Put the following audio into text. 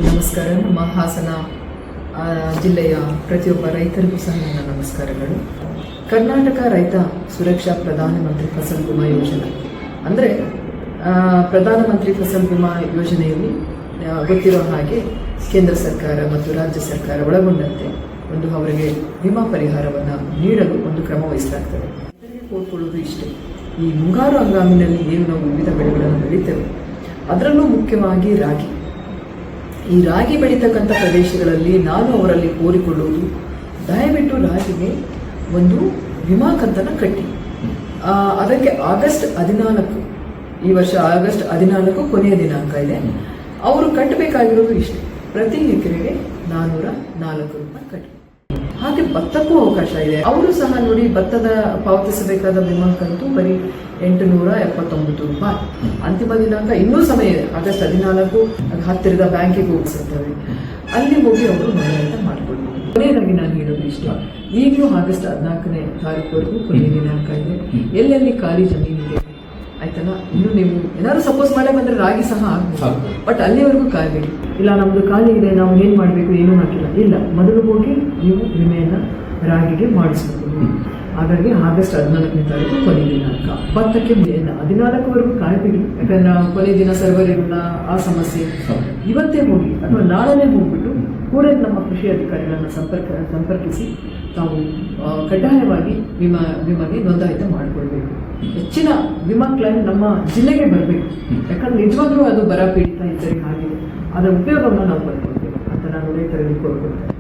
ನಮಸ್ಕಾರ. ನಮ್ಮ ಹಾಸನ ಜಿಲ್ಲೆಯ ಪ್ರತಿಯೊಬ್ಬ ರೈತರಿಗೂ ಸಹ ನನ್ನ ನಮಸ್ಕಾರಗಳು. ಕರ್ನಾಟಕ ರೈತ ಸುರಕ್ಷಾ ಪ್ರಧಾನಮಂತ್ರಿ ಫಸಲ್ ಬಿಮಾ ಯೋಜನೆ ಅಂದರೆ ಪ್ರಧಾನಮಂತ್ರಿ ಫಸಲ್ ಬಿಮಾ ಯೋಜನೆಯಲ್ಲಿ ಗೊತ್ತಿರೋ ಹಾಗೆ ಕೇಂದ್ರ ಸರ್ಕಾರ ಮತ್ತು ರಾಜ್ಯ ಸರ್ಕಾರ ಒಳಗೊಂಡಂತೆ ಅವರಿಗೆ ವಿಮಾ ಪರಿಹಾರವನ್ನು ನೀಡಲು ಒಂದು ಕ್ರಮ ವಹಿಸಲಾಗ್ತದೆ. ಕೋರ್ಕೊಳ್ಳೋದು ಇಷ್ಟೇ. ಈ ಮುಂಗಾರು ಹಂಗಾಮಿನಲ್ಲಿ ಏನು ನಾವು ವಿವಿಧ ಬೆಳೆಗಳನ್ನು ಬೆಳೀತೇವೆ, ಅದರಲ್ಲೂ ಮುಖ್ಯವಾಗಿ ರಾಗಿ. ಈ ರಾಗಿ ಬೆಳೀತಕ್ಕಂಥ ಪ್ರದೇಶಗಳಲ್ಲಿ ನಾನು ಅವರಲ್ಲಿ ಕೋರಿಕೊಳ್ಳುವುದು, ದಯವಿಟ್ಟು ರಾಗಿಗೆ ಒಂದು ವಿಮಾ ಕಂತನ್ನು ಕಟ್ಟಿ. ಅದಕ್ಕೆ ಆಗಸ್ಟ್ 14, ಈ ವರ್ಷ ಆಗಸ್ಟ್ 14 ಕೊನೆಯ ದಿನಾಂಕ ಇದೆ. ಅವರು ಕಟ್ಟಬೇಕಾಗಿರೋದು ಇಷ್ಟೇ, ಪ್ರತಿ ಎಕರೆಗೆ 404 ರೂಪಾಯಿ ಕಟ್ಟಿ. ಹಾಗೆ ಭತ್ತಕ್ಕೂ ಅವಕಾಶ ಇದೆ. ಅವರು ಸಹ ನೋಡಿ, ಭತ್ತದ ಪಾವತಿಸಬೇಕಾದ ವಿಮಾ ಕಂತು ಬರೀ 879 ರೂಪಾಯಿ. ಅಂತಿಮ ದಿನಾಂಕ ಇನ್ನೂ ಸಮಯ ಇದೆ, ಆಗಸ್ಟ್ 14. ಹತ್ತಿರದ ಬ್ಯಾಂಕಿಗೆ ಹೋಗಿಸುತ್ತವೆ, ಅಲ್ಲಿ ಹೋಗಿ ಅವರು ನೋಂದಣಿ ಮಾಡಿಕೊಳ್ಬಹುದು. ಕೊನೆಯದಾಗಿ ನಾನು ಹೇಳೋದು ಇಷ್ಟ, ಈಗಲೂ ಆಗಸ್ಟ್ 14ನೇ ತಾರೀಕುವರೆಗೂ ಕೊನೆಯ ದಿನಾಂಕ ಇದೆ. ಎಲ್ಲೆಲ್ಲಿ ಖಾಲಿ ಜಮೀನಿದೆ ಆಯ್ತಲ್ಲ, ಇನ್ನು ನೀವು ಏನಾದ್ರು ಸಪೋಸ್ ಮಾಡೇ ಬಂದ್ರೆ ರಾಗಿ ಸಹ ಆಗ್ಬೋದು, ಬಟ್ ಅಲ್ಲಿವರೆಗೂ ಕಾಯಬೇಡಿ. ಇಲ್ಲ ನಮ್ದು ಖಾಲಿ ಇದೆ, ನಾವು ಏನ್ ಮಾಡ್ಬೇಕು, ಏನೂ ಹಾಕಿಲ್ಲ, ಇಲ್ಲ, ಮೊದಲು ಹೋಗಿ ನೀವು ವಿಮೆಯನ್ನ ರಾಗಿಗೆ ಮಾಡಿಸ್ಬೇಕು. ಹಾಗಾಗಿ ಆಗಸ್ಟ್ 14ನೇ ತಾರೀಕು ಕೊನೆಯ ದಿನಾಂಕ. ಭತ್ತಕ್ಕೆ 14ವರೆಗೂ ಕಾಯಬೇಡಿ, ಯಾಕಂದ್ರೆ ಕೊನೆಯ ದಿನ ಸರ್ವರ್ ಇರಲ್ಲ, ಆ ಸಮಸ್ಯೆ. ಇವತ್ತೇ ಹೋಗಿ ಅಥವಾ ನಾಳೆನೇ ಹೋಗ್ಬಿಟ್ಟು ಕೂಡ ನಮ್ಮ ಕೃಷಿ ಅಧಿಕಾರಿಗಳನ್ನ ಸಂಪರ್ಕಿಸಿ ತಾವು ಕಡ್ಡಾಯವಾಗಿ ವಿಮೆಗೆ ನೋಂದಾಯಿತ ಮಾಡಿಕೊಳ್ಬೇಕು. ಹೆಚ್ಚಿನ ವಿಮಾ ಕ್ಲೈಮ್ ನಮ್ಮ ಜಿಲ್ಲೆಗೆ ಬರಬೇಕು, ಯಾಕಂದ್ರೆ ನಿಜವಾಗ್ಲೂ ಅದು ಬರ ಪೀಡಿತ ಇದ್ದರೆ ಆಗಿದೆ. ಅದರ ಉಪಯೋಗವನ್ನು ನಾವು ಪಡ್ಕೊಳ್ಬೇಕು ಅಂತ ನಾನು ರೈತರಲ್ಲಿ ಕೋರ್ಕೊಳ್ತೇನೆ.